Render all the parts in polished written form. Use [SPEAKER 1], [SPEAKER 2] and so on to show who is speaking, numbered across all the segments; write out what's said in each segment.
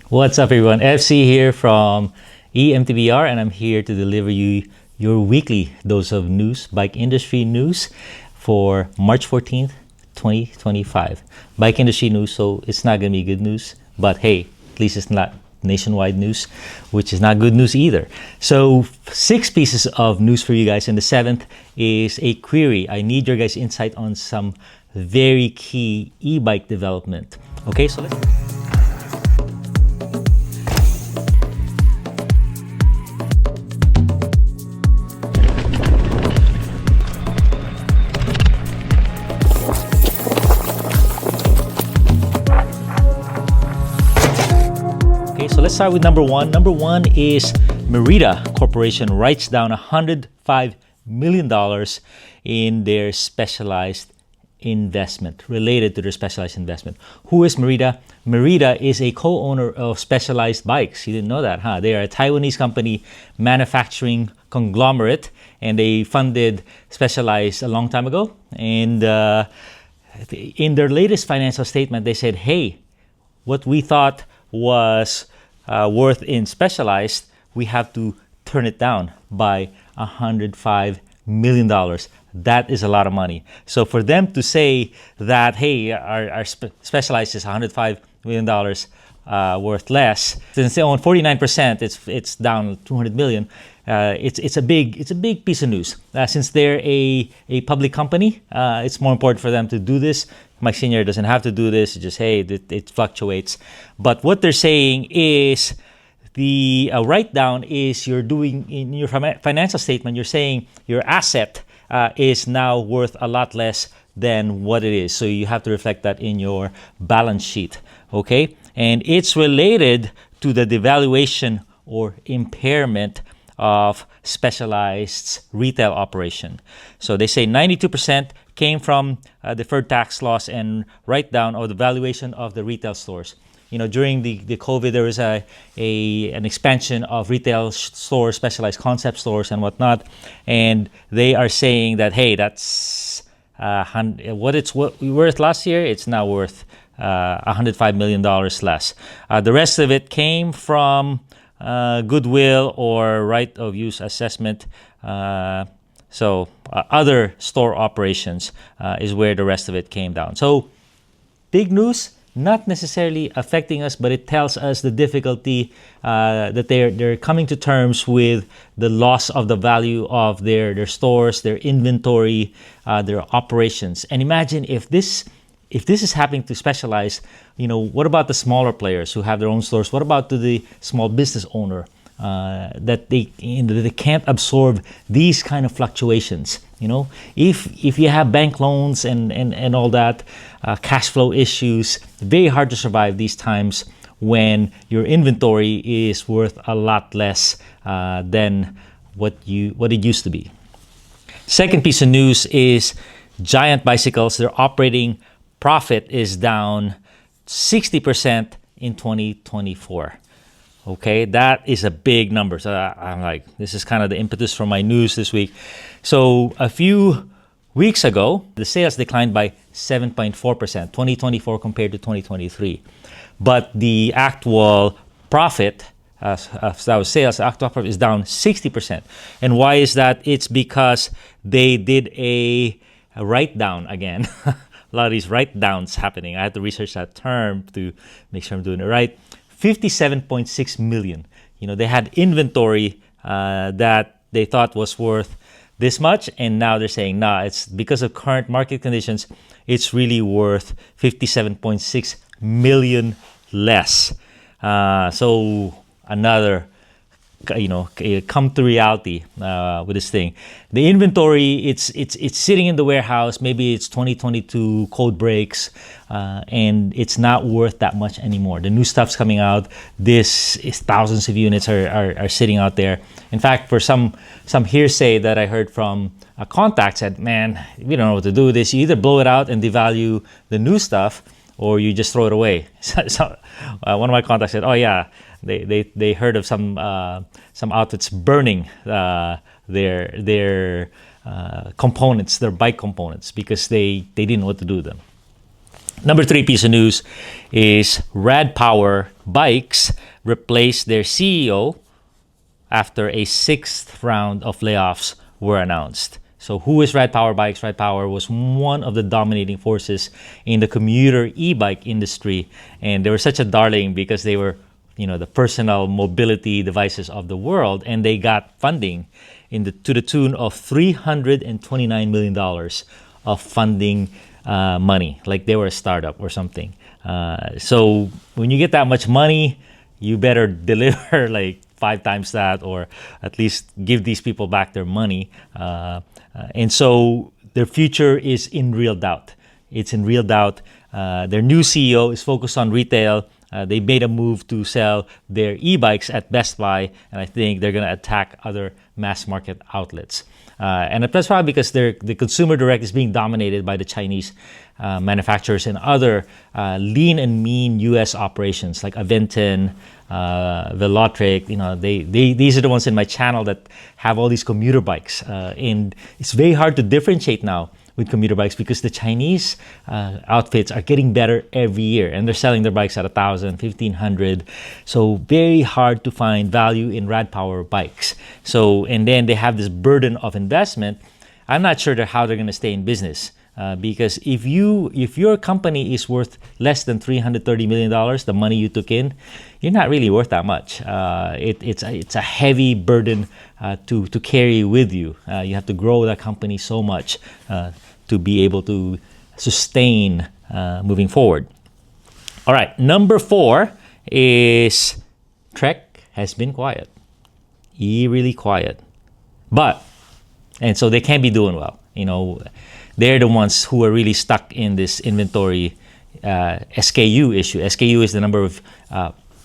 [SPEAKER 1] What's up, everyone? FC here from E-MTBR, and I'm here to deliver you your weekly dose of news, bike industry news for March 14th, 2025. Bike industry news, so it's not going to be good news, but hey, at least it's not nationwide news, which is not good news either. So 6 pieces of news for you guys, and the 7th is a query. I need your guys' insight on some very key e-bike development. Okay, so let's... So let's start with number 1. Number 1 is Merida Corporation writes down $105 million in their specialized investment, related to their specialized investment. Who is Merida? Merida is a co-owner of Specialized Bikes. You didn't know that, huh? They are a Taiwanese company, manufacturing conglomerate, and they funded Specialized a long time ago. And in their latest financial statement, they said, hey, what we thought was worth in Specialized, we have to turn it down by $105 million. That is a lot of money. So for them to say that, hey, our Specialized is $105 million worth less, since they own 49%, it's down $200 million. It's a big piece of news. Since they're a public company, it's more important for them to do this. Mike Senior doesn't have to do this. It's just, hey, it fluctuates. But what they're saying is the write-down is you're doing in your financial statement, you're saying your asset is now worth a lot less than what it is. So you have to reflect that in your balance sheet, okay? And it's related to the devaluation or impairment of Specialized's retail operation. So they say 92% came from deferred tax loss and write-down of the valuation of the retail stores. You know, during the COVID, there was an expansion of retail stores, Specialized concept stores and whatnot, and they are saying that, hey, that's what we worth last year, it's now worth $105 million less. The rest of it came from goodwill or right of use assessment. So other store operations is where the rest of it came down. So big news, not necessarily affecting us, but it tells us the difficulty that they're coming to terms with the loss of the value of their stores, their inventory, their operations. And imagine if this is happening to Specialized, you know, what about the smaller players who have their own stores? What about to the small business owner that they can't absorb these kind of fluctuations? You know, if you have bank loans and all that, cash flow issues, very hard to survive these times when your inventory is worth a lot less than what it used to be. Second piece of news is Giant Bicycles. Their operating profit is down 60% in 2024. Okay, that is a big number. So I'm like, this is kind of the impetus for my news this week. So a few weeks ago, the sales declined by 7.4%, 2024 compared to 2023. But the actual profit, that was sales, actual profit is down 60%. And why is that? It's because they did a write-down again. A lot of these write-downs happening. I had to research that term to make sure I'm doing it right. 57.6 million. You know, they had inventory that they thought was worth this much, and now they're saying, nah, it's because of current market conditions, it's really worth 57.6 million less. So another, you know, come to reality with this thing. The inventory, it's sitting in the warehouse. Maybe it's 2022 code breaks, and it's not worth that much anymore. The new stuff's coming out. This is thousands of units are sitting out there. In fact, for some hearsay that I heard from a contact said, man, we don't know what to do with this. You either blow it out and devalue the new stuff, or you just throw it away. So one of my contacts said, oh yeah, they heard of some outfits burning their components, their bike components, because they didn't know what to do with them. Number three piece of news is Rad Power Bikes replaced their CEO after a sixth round of layoffs were announced. So who is Rad Power Bikes? Rad Power was one of the dominating forces in the commuter e-bike industry. And they were such a darling because they were, the personal mobility devices of the world. And they got funding to the tune of $329 million of funding money, like they were a startup or something. So when you get that much money, you better deliver like 5 times that, or at least give these people back their money. And so their future is in real doubt. It's in real doubt. Their new CEO is focused on retail. They made a move to sell their e-bikes at Best Buy, and I think they're going to attack other mass market outlets. And that's probably because the consumer direct is being dominated by the Chinese manufacturers and other lean and mean U.S. operations like Aventon, Velotric. These are the ones in my channel that have all these commuter bikes. And it's very hard to differentiate now with commuter bikes because the Chinese outfits are getting better every year, and they're selling their bikes at $1,000, $1,500. So very hard to find value in Rad Power bikes. So, and then they have this burden of investment. I'm not sure how they're going to stay in business. Because if your company is worth less than $330 million, the money you took in, you're not really worth that much. It's a heavy burden to carry with you. You have to grow that company so much to be able to sustain moving forward. All right, number 4 is Trek has been quiet, eerily quiet, and so they can't be doing well. They're the ones who are really stuck in this inventory SKU issue. SKU is the number of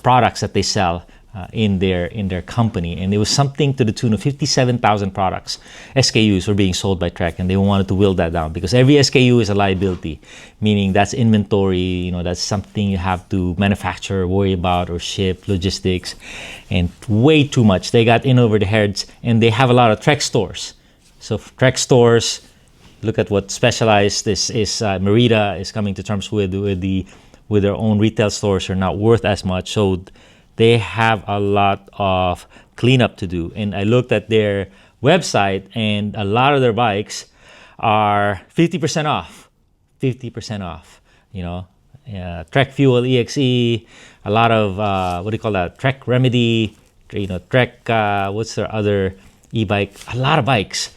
[SPEAKER 1] products that they sell in their company, and it was something to the tune of 57,000 products. SKUs were being sold by Trek, and they wanted to whittle that down because every SKU is a liability, meaning that's inventory. That's something you have to manufacture, worry about, or ship, logistics, and way too much. They got in over the heads, and they have a lot of Trek stores. So Trek stores. Look at what Specialized this is. Merida is coming to terms with their own retail stores are not worth as much, so they have a lot of cleanup to do. And I looked at their website, and a lot of their bikes are 50% off. 50% off. Trek Fuel EXE, a lot of what do you call that? Trek Remedy. Trek. What's their other e-bike? A lot of bikes.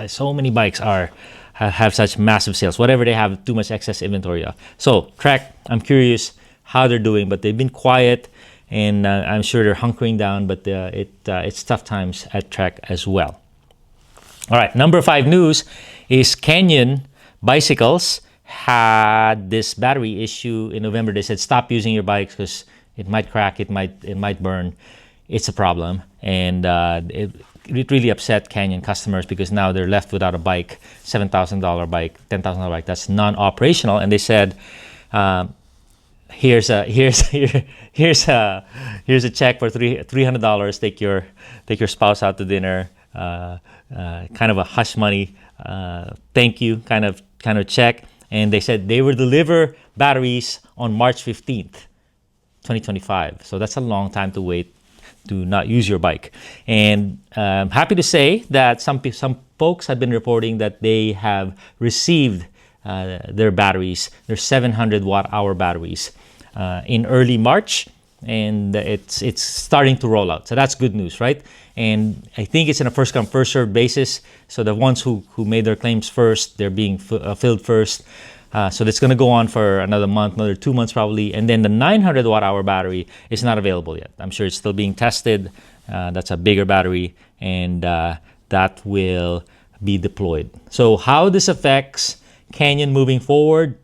[SPEAKER 1] So many bikes have such massive sales. Whatever they have, too much excess inventory of. So Trek, I'm curious how they're doing, but they've been quiet, and I'm sure they're hunkering down. But it's tough times at Trek as well. All right, number 5 news is Canyon Bicycles had this battery issue in November. They said stop using your bikes because it might crack, it might burn. It's a problem, and it really upset Canyon customers because now they're left without a bike, $7,000 bike, $10,000 bike that's non-operational. And they said, here's a check for $300. Take your spouse out to dinner. Kind of a hush money, thank you kind of check. And they said they will deliver batteries on March 15th, 2025. So that's a long time to wait to not use your bike. And I'm happy to say that some folks have been reporting that they have received their batteries, their 700 watt-hour batteries in early March, and it's starting to roll out. So that's good news, right? And I think it's in a first-come, first-served basis. So the ones who made their claims first, they're being filled first. So that's going to go on for another month, another 2 months probably. And then the 900 watt-hour battery is not available yet. I'm sure it's still being tested. That's a bigger battery, and that will be deployed. So how this affects Canyon moving forward,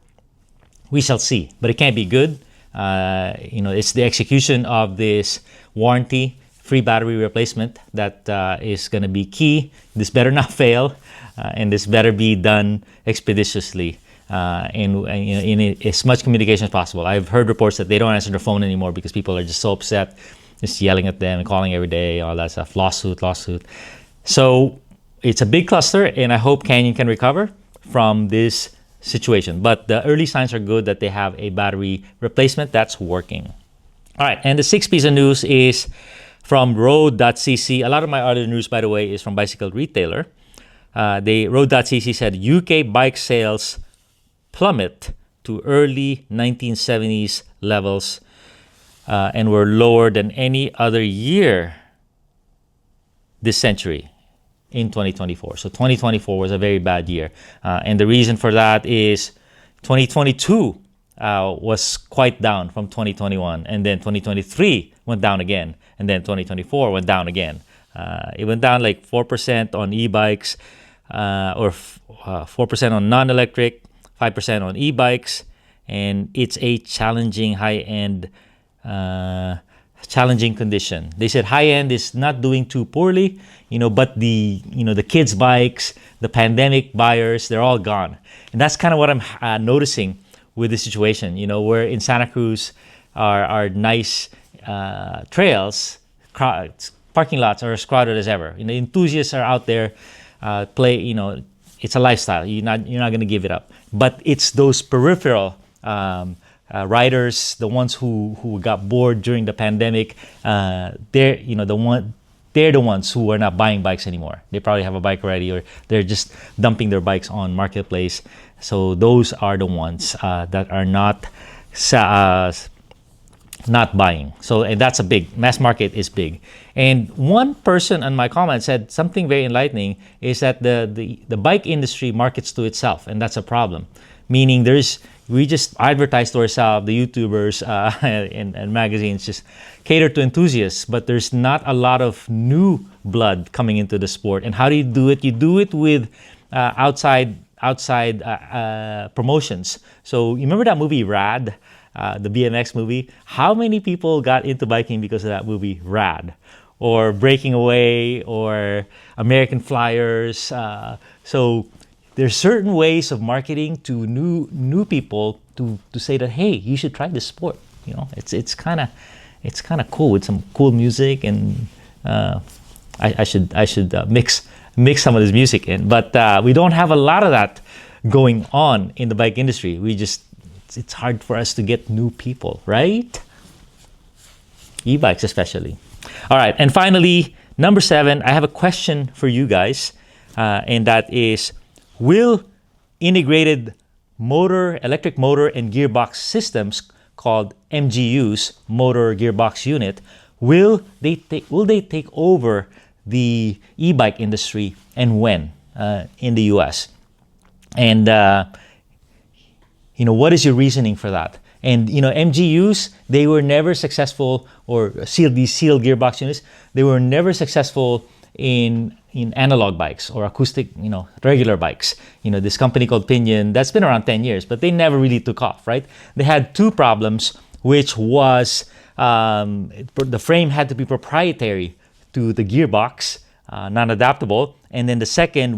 [SPEAKER 1] we shall see. But it can't be good. It's the execution of this warranty, free battery replacement that is going to be key. This better not fail, and this better be done expeditiously. And in as much communication as possible. I've heard reports that they don't answer their phone anymore because people are just so upset, just yelling at them and calling every day, all that stuff, lawsuit. So it's a big cluster, and I hope Canyon can recover from this situation. But the early signs are good that they have a battery replacement that's working. All right, and the sixth piece of news is from road.cc. A lot of my other news, by the way, is from Bicycle Retailer. Road.cc said UK bike sales plummet to early 1970s levels and were lower than any other year this century in 2024. So 2024 was a very bad year. And the reason for that is 2022 was quite down from 2021. And then 2023 went down again. And then 2024 went down again. It went down like 4% on e-bikes or 4% on non-electric, 5% on e-bikes. And it's a challenging high-end challenging condition. They said high-end is not doing too poorly, but the kids' bikes, the pandemic buyers, they're all gone. And that's kind of what I'm noticing with the situation. Where in Santa Cruz, our nice trails, parking lots are as crowded as ever. Enthusiasts are out there, it's a lifestyle. You're not going to give it up. But it's those peripheral riders, the ones who got bored during the pandemic, they're the ones who are not buying bikes anymore. They probably have a bike already, or they're just dumping their bikes on marketplace. So those are the ones that are not buying. So, and that's a big mass market is big. And one person on my comment said something very enlightening, is that the bike industry markets to itself, and that's a problem. Meaning we just advertise to ourselves, the YouTubers and magazines just cater to enthusiasts, but there's not a lot of new blood coming into the sport. And how do you do it? You do it with outside promotions. So you remember that movie Rad, the BMX movie? How many people got into biking because of that movie Rad? Or Breaking Away, or American Flyers. So there's certain ways of marketing to new people to say that, hey, you should try this sport. It's kind of cool with some cool music, and I should mix some of this music in. But we don't have a lot of that going on in the bike industry. It's hard for us to get new people, right? E-bikes especially. All right, and finally, number 7, I have a question for you guys, and that is, will integrated electric motor and gearbox systems called MGUs, motor gearbox unit, will they take over the e-bike industry, and when in the US? And what is your reasoning for that? And MGUs, they were never successful, or these sealed gearbox units, they were never successful in analog bikes or acoustic, regular bikes. This company called Pinion, that's been around 10 years, but they never really took off, right? They had two problems, which was the frame had to be proprietary to the gearbox, non-adaptable. And then the second